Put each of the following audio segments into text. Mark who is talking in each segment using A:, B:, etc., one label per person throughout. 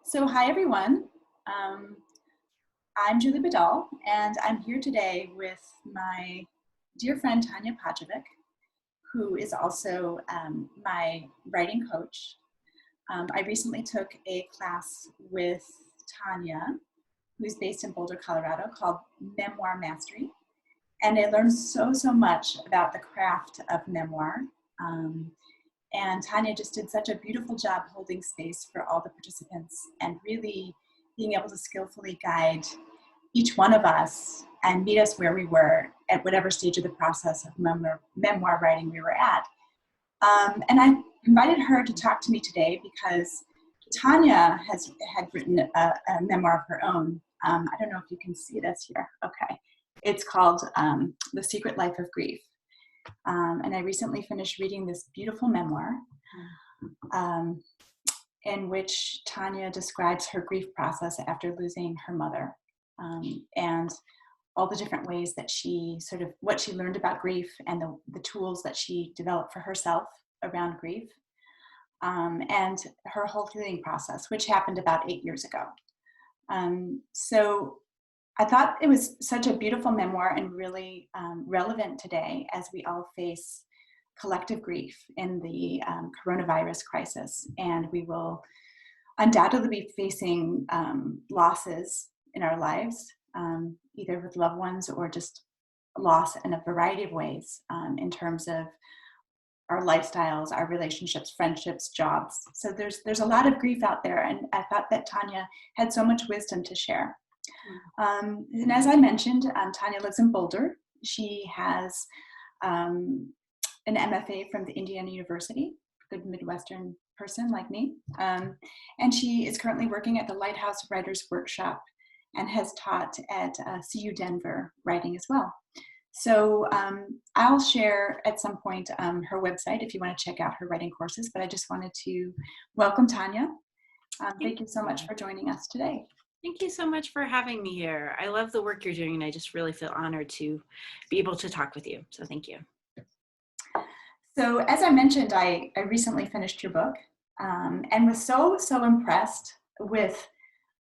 A: So hi everyone. Um, I'm Julie Badal, and I'm here today with my dear friend Tanja Pajevic, who is also my writing coach. I recently took a class with Tanja, who's based in Boulder, Colorado, called Memoir Mastery, and I learned so much about the craft of memoir. And Tanja just did such a beautiful job holding space for all the participants and really being able to skillfully guide each one of us and meet us where we were at whatever stage of the process of memoir writing we were at. And I invited her to talk to me today because Tanja had written a memoir of her own. I don't know if you can see this here. Okay. It's called The Secret Life of Grieve. And I recently finished reading this beautiful memoir in which Tanja describes her grief process after losing her mother, and all the different ways that what she learned about grief and the tools that she developed for herself around grief, and her whole healing process, which happened about 8 years ago. So I thought it was such a beautiful memoir and really relevant today as we all face collective grief in the coronavirus crisis. And we will undoubtedly be facing losses in our lives, either with loved ones or just loss in a variety of ways in terms of our lifestyles, our relationships, friendships, jobs. So there's a lot of grief out there. And I thought that Tanja had so much wisdom to share. And as I mentioned, Tanja lives in Boulder. She has an MFA from the Indiana University, good Midwestern person like me. And she is currently working at the Lighthouse Writers Workshop and has taught at CU Denver writing as well. So I'll share at some point her website if you want to check out her writing courses, but I just wanted to welcome Tanja. Thank you so much for joining us today.
B: Thank you so much for having me here. I love the work you're doing, and I just really feel honored to be able to talk with you. So thank you.
A: So as I mentioned, I recently finished your book and was so impressed with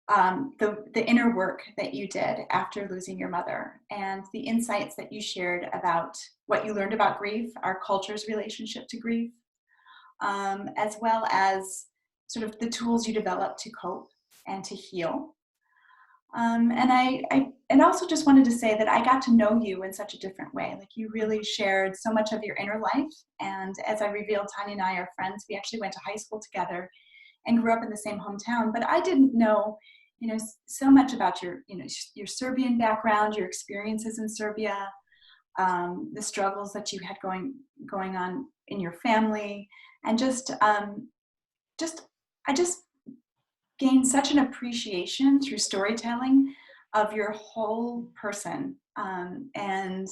A: the inner work that you did after losing your mother and the insights that you shared about what you learned about grief, our culture's relationship to grief, as well as sort of the tools you developed to cope and to heal. And I also just wanted to say that I got to know you in such a different way. Like, you really shared so much of your inner life. And as I revealed, Tanja and I are friends. We actually went to high school together and grew up in the same hometown. But I didn't know, so much about your Serbian background, your experiences in Serbia, the struggles that you had going on in your family, and I just gained such an appreciation through storytelling of your whole person. And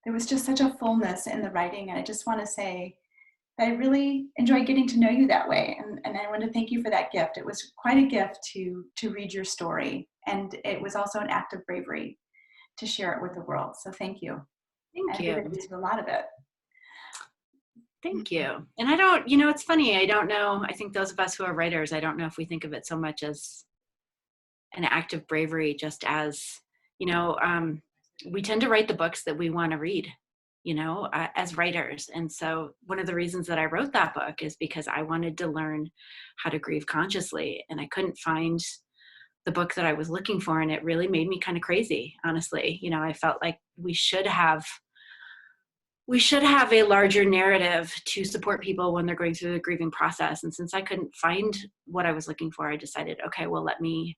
A: there was just such a fullness in the writing. And I just want to say that I really enjoyed getting to know you that way. And I want to thank you for that gift. It was quite a gift to read your story. And it was also an act of bravery to share it with the world. So thank you.
B: Thank you.
A: I did a lot of it.
B: Thank you. And I don't, it's funny. I don't know. I think those of us who are writers, I don't know if we think of it so much as an act of bravery, just as, we tend to write the books that we want to read, as writers. And so one of the reasons that I wrote that book is because I wanted to learn how to grieve consciously. And I couldn't find the book that I was looking for. And it really made me kind of crazy, honestly. I felt like we should have a larger narrative to support people when they're going through the grieving process. And since I couldn't find what I was looking for, I decided, okay, well, let me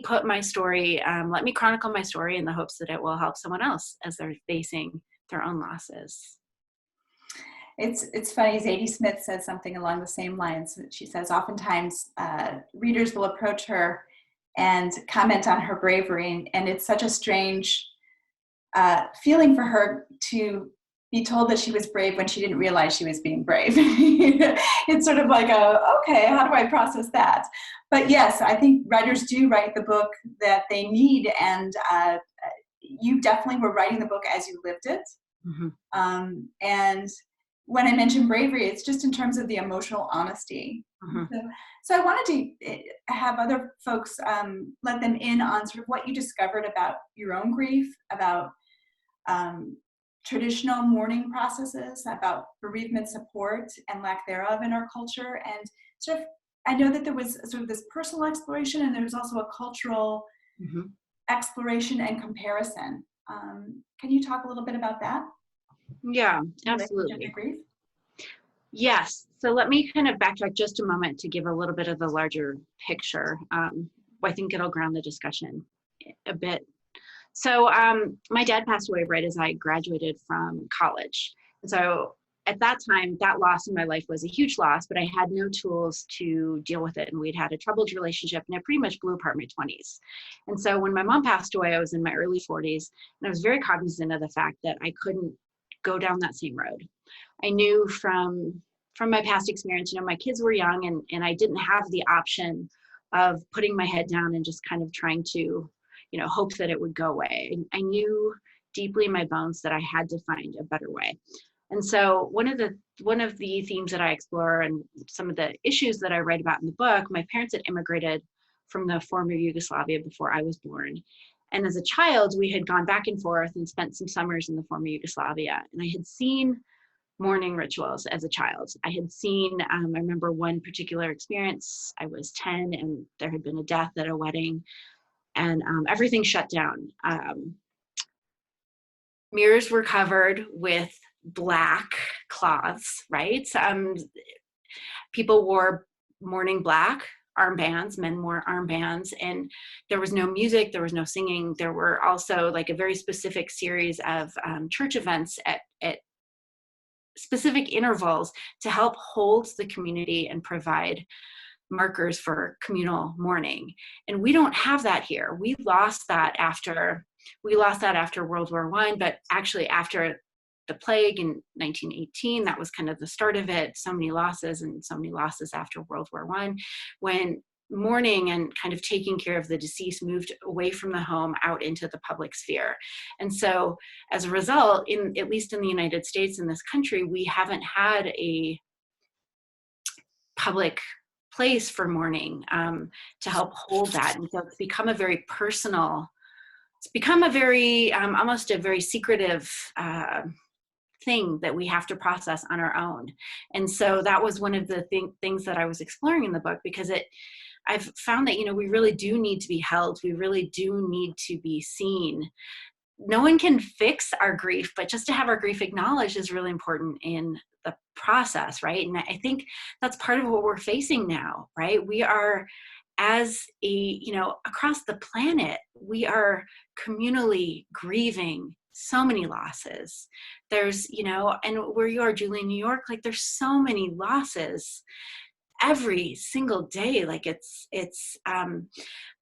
B: put my story, let me chronicle my story in the hopes that it will help someone else as they're facing their own losses.
A: It's funny, Zadie Smith says something along the same lines. She says oftentimes readers will approach her and comment on her bravery, and it's such a strange feeling for her to be told that she was brave when she didn't realize she was being brave. It's sort of like okay, how do I process that? But yes, I think writers do write the book that they need, and you definitely were writing the book as you lived it. Mm-hmm. And when I mention bravery, it's just in terms of the emotional honesty
B: Mhm.
A: So I wanted to have other folks let them in on sort of what you discovered about your own grief, about um, traditional mourning processes, about bereavement support and lack thereof in our culture. And sort of, I know that there was sort of this personal exploration and there was also a cultural
B: Mhm.
A: exploration and comparison. Can you talk a little bit about that
B: Yeah,
A: in relationship to
B: absolutely.
A: grief?
B: Yes. So let me kind of backtrack just a moment to give a little bit of the larger picture. I think it'll ground the discussion a bit. So my dad passed away right as I graduated from college. And so at that time, that loss in my life was a huge loss, but I had no tools to deal with it. And we'd had a troubled relationship and it pretty much blew apart my 20s. And so when my mom passed away, I was in my early 40s and I was very cognizant of the fact that I couldn't go down that same road. I knew from my past experience, my kids were young and I didn't have the option of putting my head down and just kind of trying to, hope that it would go away. And I knew deeply in my bones that I had to find a better way. And so one of the themes that I explore and some of the issues that I write about in the book, my parents had immigrated from the former Yugoslavia before I was born. And as a child, we had gone back and forth and spent some summers in the former Yugoslavia. And I had seen mourning rituals as a child. I had seen, I remember one particular experience. I was 10 and there had been a death at a wedding and everything shut down. Mirrors were covered with black cloths, right? People wore mourning black armbands, men wore armbands, and there was no music, there was no singing. There were also like a very specific series of church events at specific intervals to help hold the community and provide markers for communal mourning. And we don't have that here. We lost that after World War I, but actually after the plague in 1918, that was kind of the start of it. So many losses after World War I, when mourning and kind of taking care of the deceased moved away from the home out into the public sphere. And so as a result, at least in the United States, in this country, we haven't had a public place for mourning to help hold that. And so it's become a very personal, almost a very secretive thing that we have to process on our own. And so that was one of the things that I was exploring in the book, because I've found that, we really do need to be held. We really do need to be seen. No one can fix our grief, but just to have our grief acknowledged is really important in the process, right? And I think that's part of what we're facing now, right? We are, across the planet, we are communally grieving so many losses. There's, and where you are, Julie, in New York, like there's so many losses every single day. Like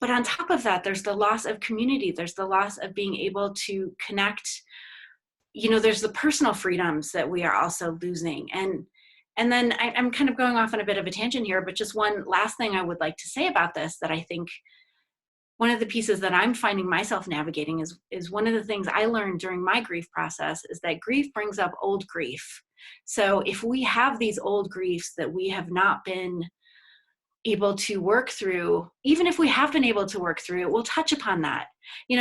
B: but on top of that, there's the loss of community. There's the loss of being able to connect. There's the personal freedoms that we are also losing. And then I'm kind of going off on a bit of a tangent here, but just one last thing I would like to say about this, that I think one of the pieces that I'm finding myself navigating is one of the things I learned during my grief process is that grief brings up old grief. So if we have these old griefs that we have not been able to work through, even if we have been able to work through it, we'll touch upon that.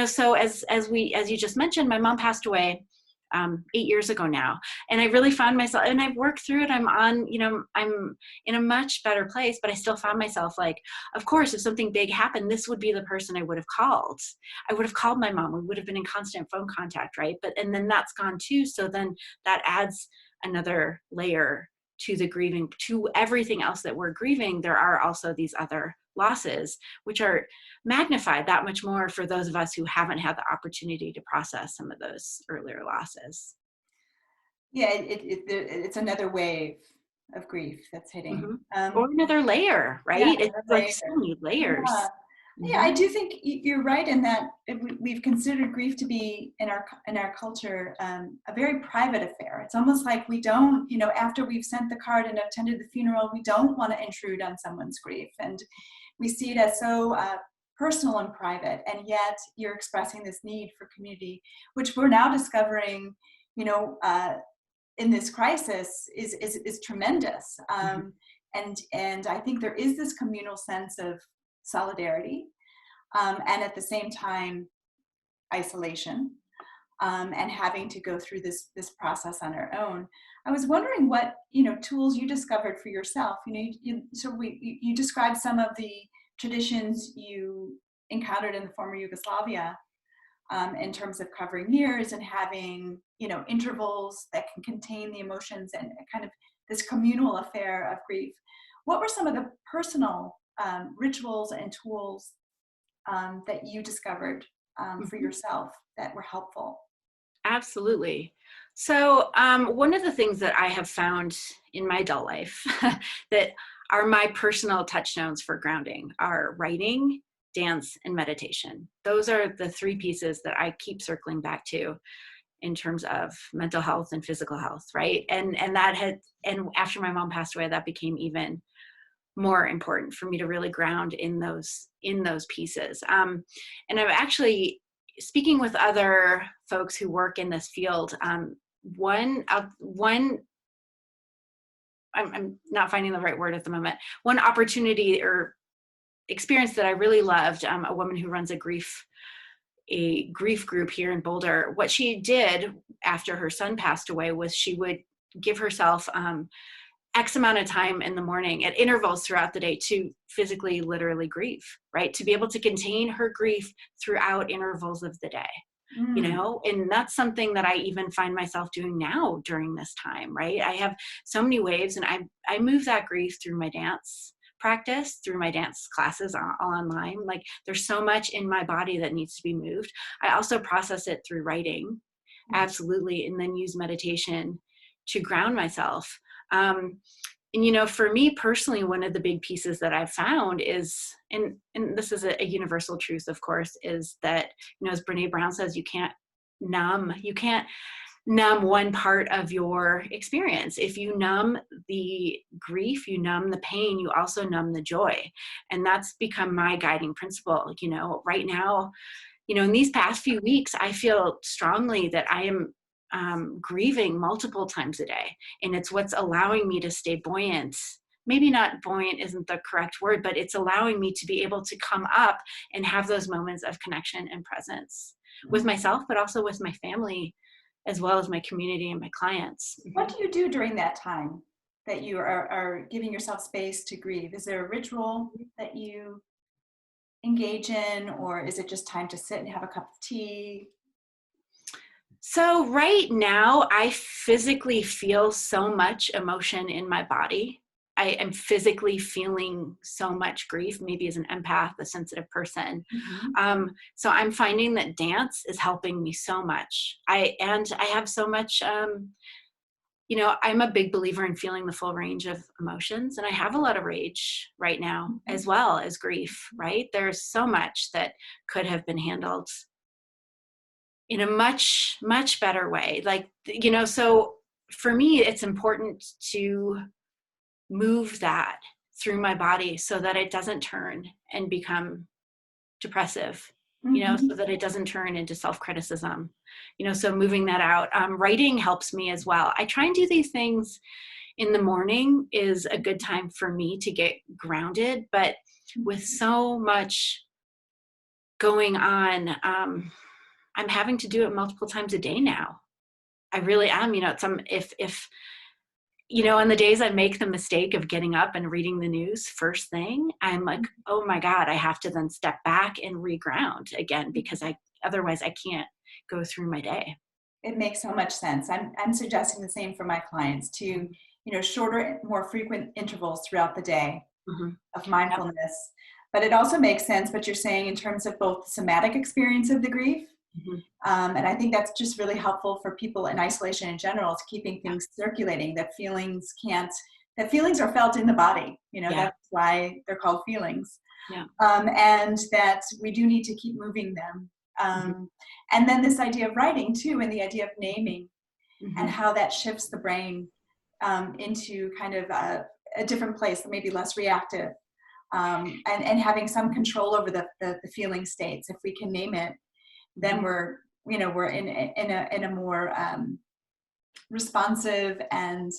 B: So as you just mentioned, my mom passed away 8 years ago now. And I really found myself, and I've worked through it. I'm in a much better place, but I still found myself like, of course, if something big happened, this would be the person I would have called. I would have called my mom. We would have been in constant phone contact, right? And then that's gone too. So then that adds another layer to the grieving, to everything else that we're grieving. There are also these other losses, which are magnified that much more for those of us who haven't had the opportunity to process some of those earlier losses.
A: Yeah, it's another wave of grief that's hitting.
B: Or another layer, right?
A: Yeah,
B: It's like so many layers.
A: yeah. Yeah, I do think you're right in that we've considered grief to be in our culture a very private affair. It's almost like we don't, after we've sent the card and attended the funeral, we don't want to intrude on someone's grief, and we see it as so personal and private. And yet, you're expressing this need for community, which we're now discovering, in this crisis is tremendous. And I think there is this communal sense of solidarity, and at the same time, isolation, and having to go through this process on our own. I was wondering what tools you discovered for yourself. You described some of the traditions you encountered in the former Yugoslavia, in terms of covering mirrors and having intervals that can contain the emotions and kind of this communal affair of grief. What were some of the personal rituals and tools that you discovered for yourself that were helpful?
B: Absolutely. So one of the things that I have found in my adult life that are my personal touchstones for grounding are writing, dance, and meditation. Those are the three pieces that I keep circling back to in terms of mental health and physical health, right? And after my mom passed away, that became even more important for me to really ground in those pieces. And I'm actually speaking with other folks who work in this field. I'm not finding the right word at the moment. One opportunity or experience that I really loved, a woman who runs a grief group here in Boulder. What she did after her son passed away was she would give herself X amount of time in the morning at intervals throughout the day to physically, literally grieve, right? To be able to contain her grief throughout intervals of the day, and that's something that I even find myself doing now during this time, right? I have so many waves, and I move that grief through my dance practice, through my dance classes all online. Like there's so much in my body that needs to be moved. I also process it through writing, absolutely, and then use meditation to ground myself. And for me personally, one of the big pieces that I've found is, and this is a universal truth, of course, is that, as Brene Brown says, you can't numb one part of your experience. If you numb the grief, you numb the pain, you also numb the joy. And that's become my guiding principle. Right now, in these past few weeks, I feel strongly that I am grieving multiple times a day. And it's what's allowing me to stay buoyant. Maybe not buoyant isn't the correct word, but it's allowing me to be able to come up and have those moments of connection and presence with myself, but also with my family, as well as my community and my clients.
A: What do you do during that time that you are giving yourself space to grieve? Is there a ritual that you engage in, or is it just time to sit and have a cup of tea?
B: So right now, I physically feel so much emotion in my body. I am physically feeling so much grief, maybe as an empath, a sensitive person. So I'm finding that dance is helping me so much. I have so much, I'm a big believer in feeling the full range of emotions. And I have a lot of rage right now, as well as grief, right? There's so much that could have been handled in a much, much better way. So for me, it's important to move that through my body so that it doesn't turn and become depressive, so that it doesn't turn into self-criticism, so moving that out. Writing helps me as well. I try and do these things in the morning is a good time for me to get grounded, but with so much going on, I'm having to do it multiple times a day now. I really am, if on the days I make the mistake of getting up and reading the news first thing, I'm like, oh my God, I have to then step back and reground again, because otherwise I can't go through my day.
A: It makes so much sense. I'm suggesting the same for my clients, to, shorter, more frequent intervals throughout the day of mindfulness. Yep. But it also makes sense what you're saying in terms of both the somatic experience of the grief. And I think that's just really helpful for people in isolation in general, to keeping things circulating, that feelings are felt in the body. That's why they're called feelings. And that we do need to keep moving them. And then this idea of writing too, and the idea of naming, and how that shifts the brain into kind of a different place, maybe less reactive, and having some control over the feeling states. If we can name it, then we're in a more responsive and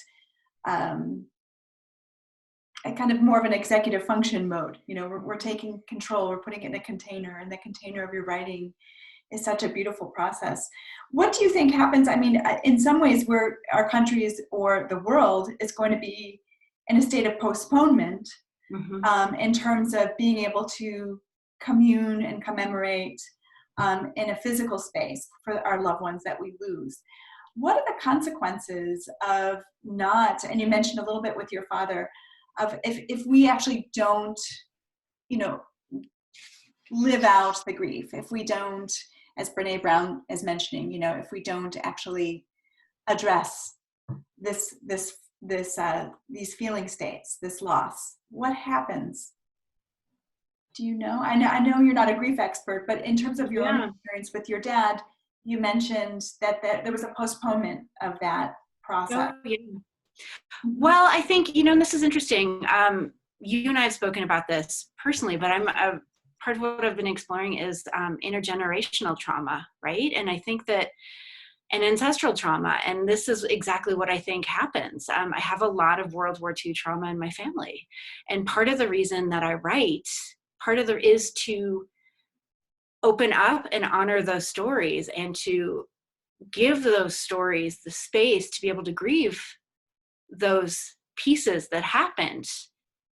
A: a kind of more of an executive function mode. You know, we're taking control, we're putting it in a container, and the container of your writing is such a beautiful process. What do you think happens? I mean, in some ways, where our countries or the world is going to be in a state of postponement, in terms of being able to commune and commemorate in a physical space for our loved ones that we lose. What are the consequences of not, and you mentioned a little bit with your father, of if we actually don't, you know, live out the grief, if we don't, as Brene Brown is mentioning, you know, if we don't actually address these feeling states, this loss, what happens? Do you know? I know you're not a grief expert, but in terms of your own experience with your dad, you mentioned that there was a postponement of that process.
B: Oh, yeah. Well, I think, you know, and this is interesting. You and I have spoken about this personally, but part of what I've been exploring is intergenerational trauma, right? And I think that and ancestral trauma, and this is exactly what I think happens. I have a lot of World War II trauma in my family, and part of the reason that I write, is to open up and honor those stories and to give those stories the space to be able to grieve those pieces that happened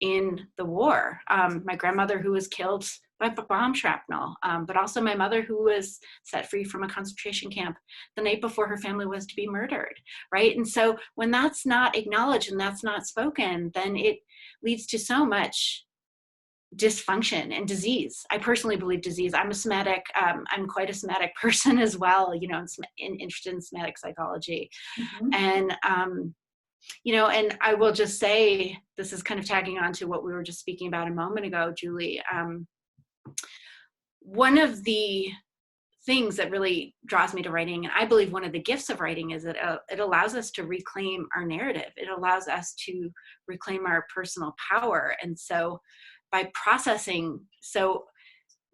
B: in the war. My grandmother who was killed by bomb shrapnel, but also my mother who was set free from a concentration camp the night before her family was to be murdered, right? And so when that's not acknowledged and that's not spoken, then it leads to so much dysfunction and disease. I personally believe disease. I'm a somatic, I'm quite a somatic person as well, you know, interested in somatic psychology. And you know, and I will just say, this is kind of tagging on to what we were just speaking about a moment ago, Julie. One of the things that really draws me to writing, and I believe one of the gifts of writing, is that it allows us to reclaim our narrative. It allows us to reclaim our personal power. And so by processing, so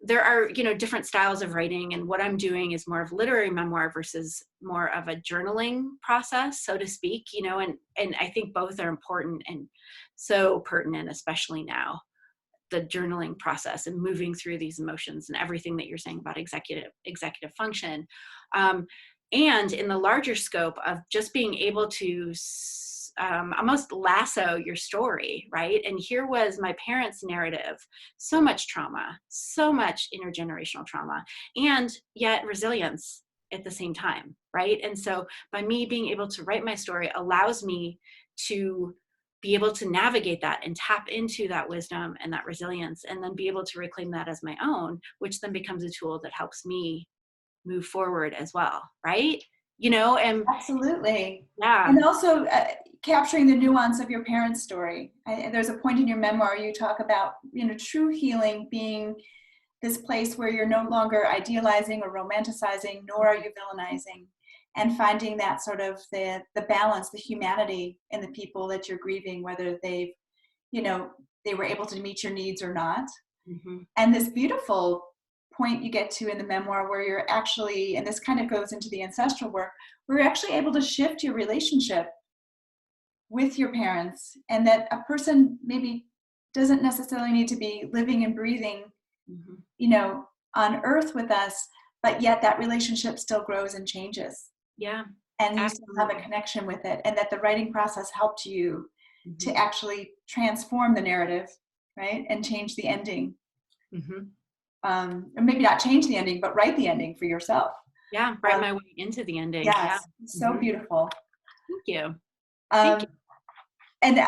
B: there are, you know, different styles of writing, and what I'm doing is more of literary memoir versus more of a journaling process, so to speak, you know, and I think both are important and so pertinent, especially now, the journaling process and moving through these emotions and everything that you're saying about executive function. And in the larger scope of just being able to almost lasso your story, right? And here was my parents' narrative, so much trauma, so much intergenerational trauma, and yet resilience at the same time, right? And so by me being able to write my story allows me to be able to navigate that and tap into that wisdom and that resilience, and then be able to reclaim that as my own, which then becomes a tool that helps me move forward as well, right? You know, and
A: absolutely,
B: yeah,
A: and also capturing the nuance of your parents' story. There's a point in your memoir you talk about, you know, true healing being this place where you're no longer idealizing or romanticizing, nor are you villainizing, and finding that sort of the balance, the humanity in the people that you're grieving, whether they've, you know, they were able to meet your needs or not. And this beautiful point you get to in the memoir where you're actually, and this kind of goes into the ancestral work, where you're actually able to shift your relationship with your parents, and that a person maybe doesn't necessarily need to be living and breathing, you know, on earth with us, but yet that relationship still grows and changes.
B: Yeah.
A: And you still have a connection with it, and that the writing process helped you to actually transform the narrative, right? And change the ending. Or maybe not change the ending, but write the ending for yourself.
B: Yeah, write my way into the ending.
A: Yes,
B: yeah.
A: So beautiful.
B: Thank you.
A: Thank you. And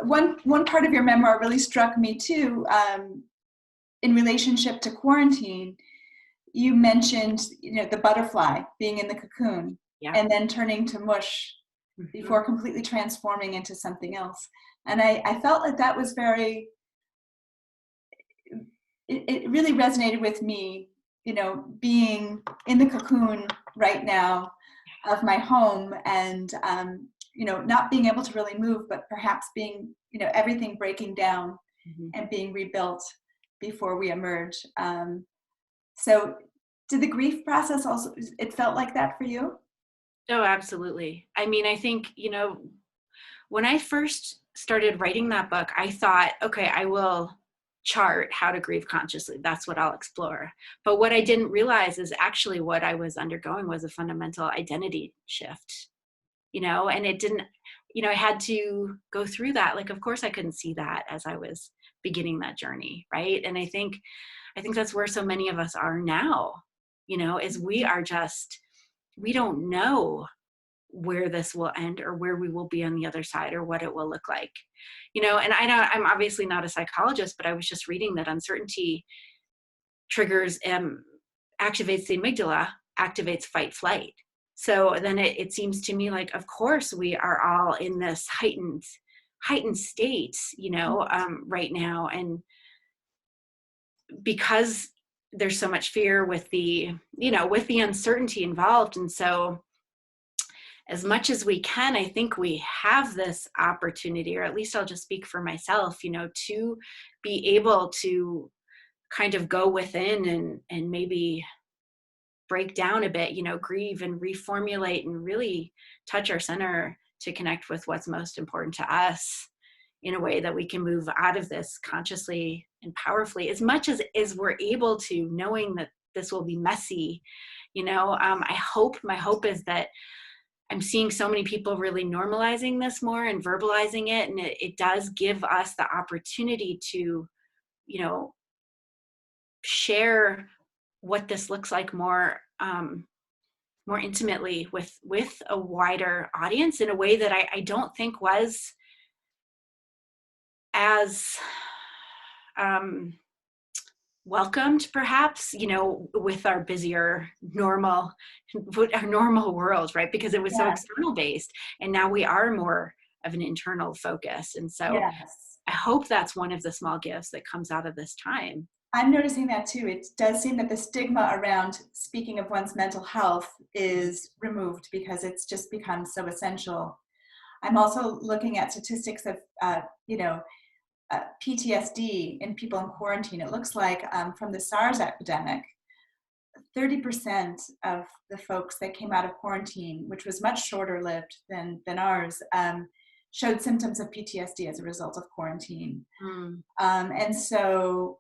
A: one part of your memoir really struck me too, in relationship to quarantine. You mentioned, you know, the butterfly being in the cocoon and then turning to mush before completely transforming into something else. And I felt like that was very, it really resonated with me, you know, being in the cocoon right now of my home, and you know, not being able to really move, but perhaps being, you know, everything breaking down and being rebuilt before we emerge. So did the grief process also, it felt like that for you?
B: Oh, absolutely. I mean, I think, you know, when I first started writing that book, I thought, okay, I will chart how to grieve consciously. That's what I'll explore. But what I didn't realize is actually what I was undergoing was a fundamental identity shift, and it didn't, I had to go through that. Like, of course I couldn't see that as I was beginning that journey. Right. And I think that's where so many of us are now, is we don't know where this will end or where we will be on the other side or what it will look like, and I'm obviously not a psychologist, but I was just reading that uncertainty triggers, activates the amygdala, activates fight flight. So then it seems to me like, of course we are all in this heightened state, right now. And because there's so much fear with the uncertainty involved. And so as much as we can, I think we have this opportunity, or at least I'll just speak for myself, to be able to kind of go within and maybe break down a bit, grieve and reformulate and really touch our center to connect with what's most important to us in a way that we can move out of this consciously and powerfully, as much as we're able to, knowing that this will be messy. My hope is that I'm seeing so many people really normalizing this more and verbalizing it. And it does give us the opportunity to, share what this looks like more intimately with a wider audience in a way that I don't think was as welcomed, perhaps, with our busier normal world, right? Because it was so external based, and now we are more of an internal focus. And so I hope that's one of the small gifts that comes out of this time.
A: I'm noticing that too. It does seem that the stigma around speaking of one's mental health is removed because it's just become so essential. I'm also looking at statistics of, PTSD in people in quarantine. It looks like from the SARS epidemic, 30% of the folks that came out of quarantine, which was much shorter lived than ours, showed symptoms of PTSD as a result of quarantine. And so,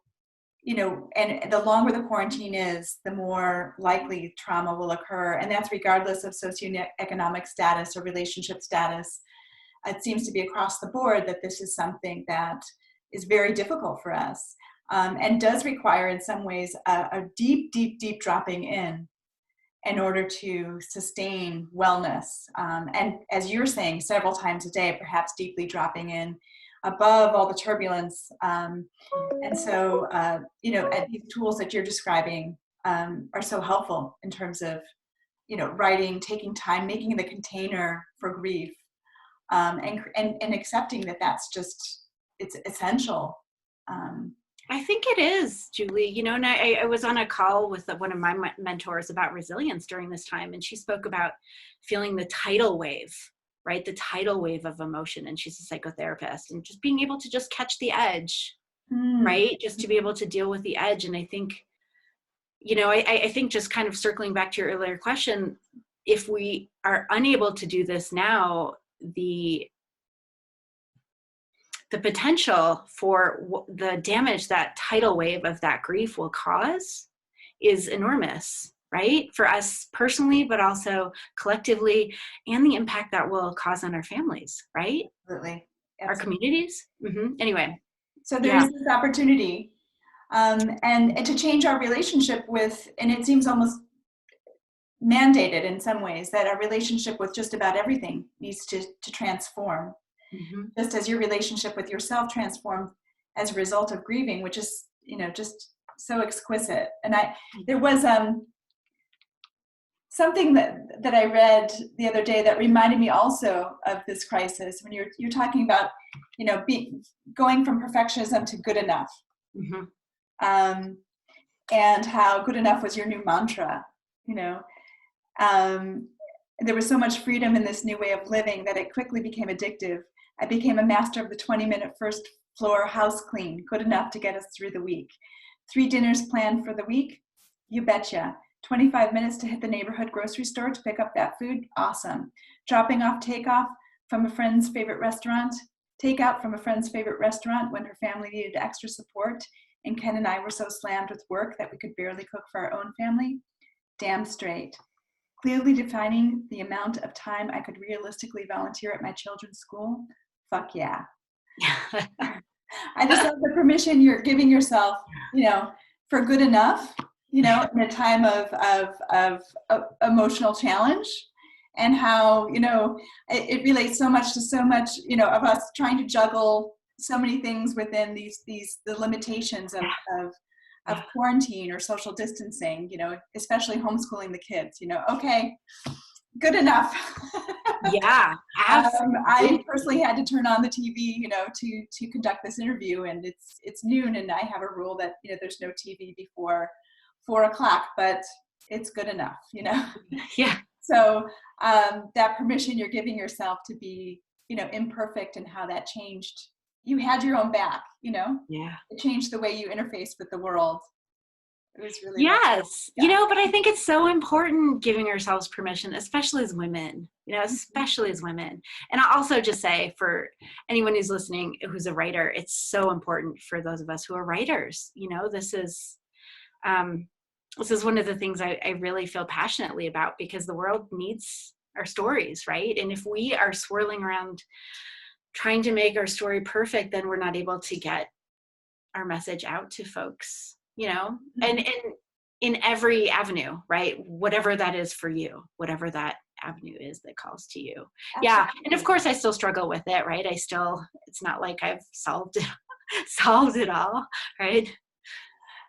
A: and the longer the quarantine is, the more likely trauma will occur. And that's regardless of socioeconomic status or relationship status. It seems to be across the board that this is something that is very difficult for us, and does require in some ways a deep dropping in order to sustain wellness. And as you're saying, several times a day, perhaps deeply dropping in above all the turbulence. And so, these tools that you're describing are so helpful in terms of, writing, taking time, making the container for grief, and accepting that that's just, it's essential.
B: I think it is, Julie, and I was on a call with one of my mentors about resilience during this time, and she spoke about feeling the tidal wave, right? The tidal wave of emotion. And she's a psychotherapist, and just being able to just catch the edge, right? Just to be able to deal with the edge. And I think, I think just kind of circling back to your earlier question, if we are unable to do this now, the potential for the damage that tidal wave of that grief will cause is enormous, right? For us personally, but also collectively, and the impact that will cause on our families, right?
A: Absolutely.
B: Our communities. Anyway.
A: So there's this opportunity, and to change our relationship with, and it seems almost mandated in some ways, that our relationship with just about everything needs to transform. Just as your relationship with yourself transformed as a result of grieving, which is, just so exquisite. And there was something that I read the other day that reminded me also of this crisis, when you're talking about, going from perfectionism to good enough, and how good enough was your new mantra. There was so much freedom in this new way of living that it quickly became addictive. I became a master of the 20-minute first floor house clean, good enough to get us through the week. 3 dinners planned for the week? You betcha. 25 minutes to hit the neighborhood grocery store to pick up that food? Awesome. Dropping off takeoff from a friend's favorite restaurant? takeout from a friend's favorite restaurant when her family needed extra support, and Ken and I were so slammed with work that we could barely cook for our own family. Damn straight. Clearly defining the amount of time I could realistically volunteer at my children's school. Fuck yeah. I just love the permission you're giving yourself, for good enough, in a time of emotional challenge, and how, it relates so much to so much, of us trying to juggle so many things within the limitations of quarantine or social distancing, especially homeschooling the kids, okay, good enough.
B: Yeah, absolutely.
A: I personally had to turn on the TV, to conduct this interview, and it's noon, and I have a rule that, there's no TV before 4:00, but it's good enough,
B: Yeah.
A: So that permission you're giving yourself to be, imperfect, and how that changed. You had your own back,
B: Yeah.
A: It changed the way you interface with the world. It was really
B: yes,
A: yeah.
B: But I think it's so important giving ourselves permission, especially as women, especially as women. And I'll also just say, for anyone who's listening who's a writer, it's so important for those of us who are writers. This is one of the things I really feel passionately about, because the world needs our stories, right? And if we are swirling around trying to make our story perfect, then we're not able to get our message out to folks, and in every avenue, right? Whatever that is for you, whatever that avenue is that calls to you. Absolutely. Yeah. And of course I still struggle with it, right? It's not like I've solved it all, right?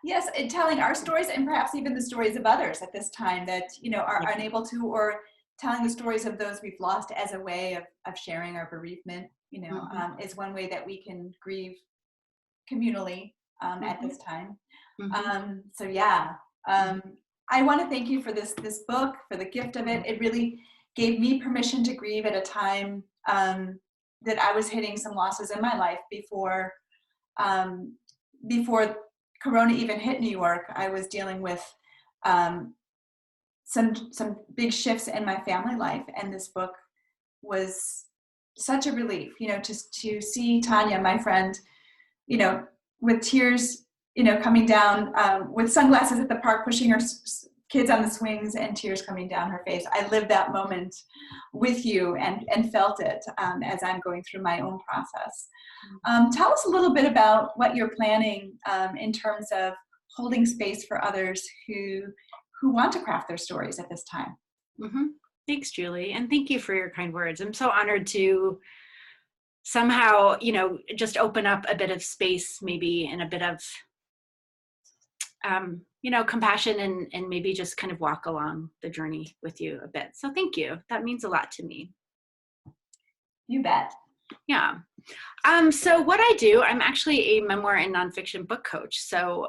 A: Yes, and telling our stories, and perhaps even the stories of others at this time that, are unable to, or telling the stories of those we've lost as a way of sharing our bereavement, is one way that we can grieve communally at this time. So yeah, I want to thank you for this book, for the gift of it. It really gave me permission to grieve at a time that I was hitting some losses in my life before Corona even hit New York. I was dealing with some big shifts in my family life, and this book was such a relief, to see Tanja, my friend, with tears, coming down, with sunglasses at the park, pushing her kids on the swings, and tears coming down her face. I lived that moment with you and felt it as I'm going through my own process. Tell us a little bit about what you're planning in terms of holding space for others who want to craft their stories at this time.
B: Thanks, Julie. And thank you for your kind words. I'm so honored to somehow, just open up a bit of space, maybe, and a bit of, compassion, and maybe just kind of walk along the journey with you a bit. So thank you. That means a lot to me.
A: You bet.
B: Yeah. So what I do, I'm actually a memoir and nonfiction book coach. So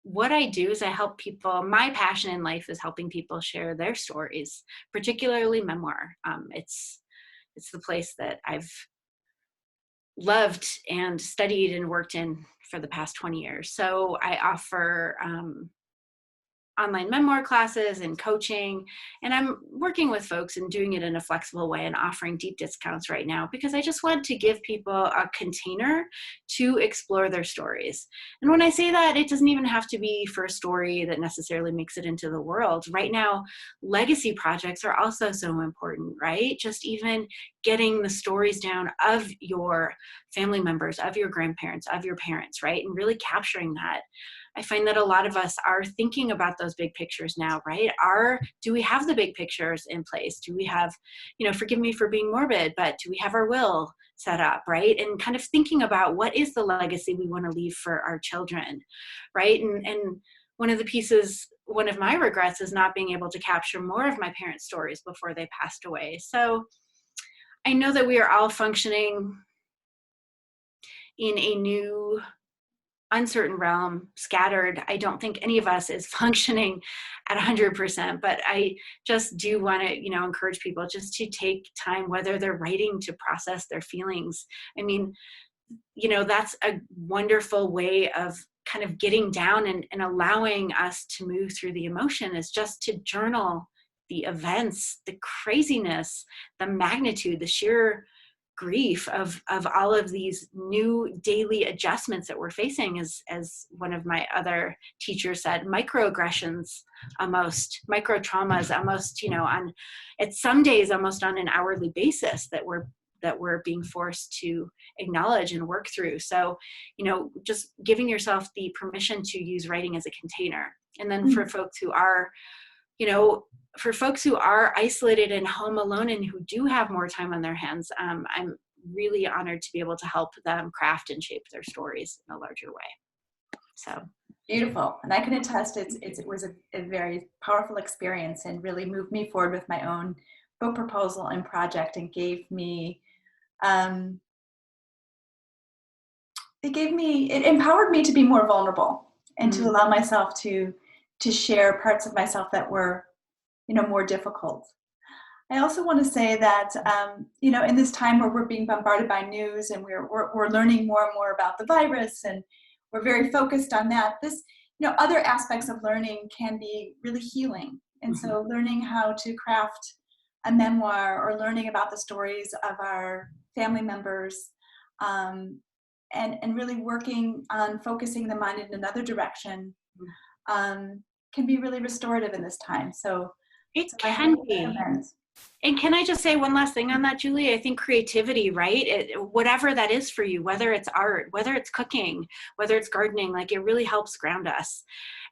B: what I do is I help people. My passion in life is helping people share their stories, particularly memoir. It's the place that I've loved and studied and worked in for the past 20 years. So I offer online memoir classes and coaching, and I'm working with folks and doing it in a flexible way and offering deep discounts right now, because I just want to give people a container to explore their stories. And when I say that, it doesn't even have to be for a story that necessarily makes it into the world. Right now, legacy projects are also so important, right? Just even getting the stories down of your family members, of your grandparents, of your parents, right? And really capturing that. I find that a lot of us are thinking about those big pictures now, right? Do we have the big pictures in place? Do we have, forgive me for being morbid, but do we have our will set up, right? And kind of thinking about what is the legacy we want to leave for our children, right? And one of my regrets is not being able to capture more of my parents' stories before they passed away. So I know that we are all functioning in a new, uncertain realm, scattered. I don't think any of us is functioning at 100%, but I just do want to, encourage people just to take time, whether they're writing, to process their feelings. I mean, that's a wonderful way of kind of getting down and allowing us to move through the emotion, is just to journal the events, the craziness, the magnitude, the sheer grief of all of these new daily adjustments that we're facing, as one of my other teachers said, microaggressions, almost micro traumas, almost, on, it's some days almost on an hourly basis that we're being forced to acknowledge and work through. So, just giving yourself the permission to use writing as a container. And then for folks who are, for folks who are isolated and home alone and who do have more time on their hands, I'm really honored to be able to help them craft and shape their stories in a larger way. So
A: beautiful. And I can attest it was a very powerful experience and really moved me forward with my own book proposal and project, and gave me, it empowered me to be more vulnerable and to allow myself to share parts of myself that were, more difficult. I also want to say that, in this time where we're being bombarded by news and we're learning more and more about the virus, and we're very focused on that, this, other aspects of learning can be really healing. And so learning how to craft a memoir, or learning about the stories of our family members, and really working on focusing the mind in another direction, can be really restorative in this time. So
B: it can be. And can I just say one last thing on that, Julie? I think creativity, right? Whatever that is for you, whether it's art, whether it's cooking, whether it's gardening, like, it really helps ground us.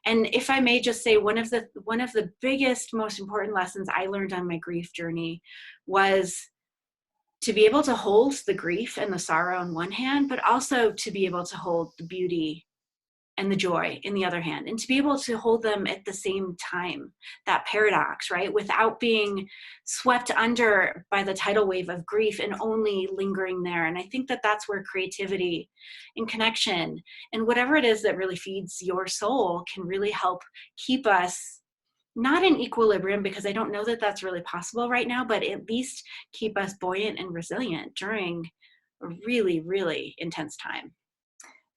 B: And if I may just say, one of the biggest, most important lessons I learned on my grief journey was to be able to hold the grief and the sorrow in one hand, but also to be able to hold the beauty and the joy in the other hand, and to be able to hold them at the same time, that paradox, right? Without being swept under by the tidal wave of grief and only lingering there. And I think that that's where creativity and connection and whatever it is that really feeds your soul can really help keep us not in equilibrium, because I don't know that that's really possible right now, but at least keep us buoyant and resilient during a really, really intense time.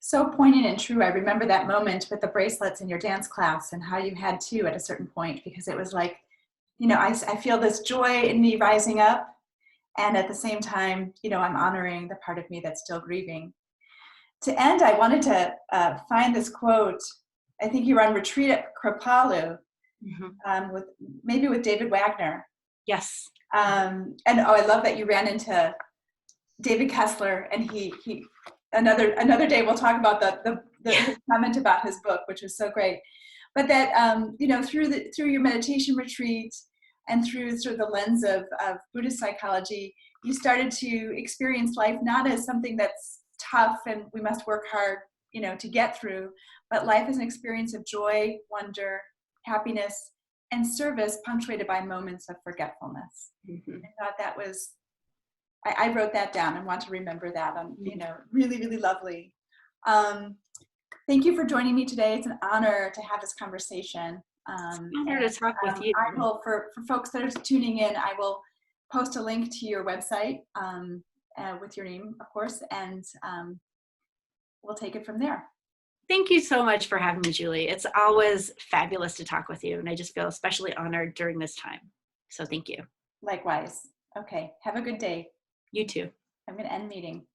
A: So poignant and true. I remember that moment with the bracelets in your dance class, and how you had to at a certain point, because it was like, I feel this joy in me rising up, and at the same time, I'm honoring the part of me that's still grieving. To end, I wanted to find this quote. I think you were on retreat at Kripalu, with David Wagner.
B: Yes.
A: And I love that you ran into David Kessler, and he another day we'll talk about the comment about his book, which was so great. But that through your meditation retreat and through sort of the lens of Buddhist psychology, you started to experience life not as something that's tough and we must work hard, to get through, but life is an experience of joy, wonder, happiness, and service, punctuated by moments of forgetfulness. I thought that was, I wrote that down and want to remember that. Really, really lovely. Thank you for joining me today. It's an honor to have this conversation.
B: It's an honor to talk with you.
A: I will, for folks that are tuning in, I will post a link to your website with your name, of course, and we'll take it from there.
B: Thank you so much for having me, Julie. It's always fabulous to talk with you, and I just feel especially honored during this time. So thank you.
A: Likewise. Okay. Have a good day.
B: You too.
A: I'm going to end meeting.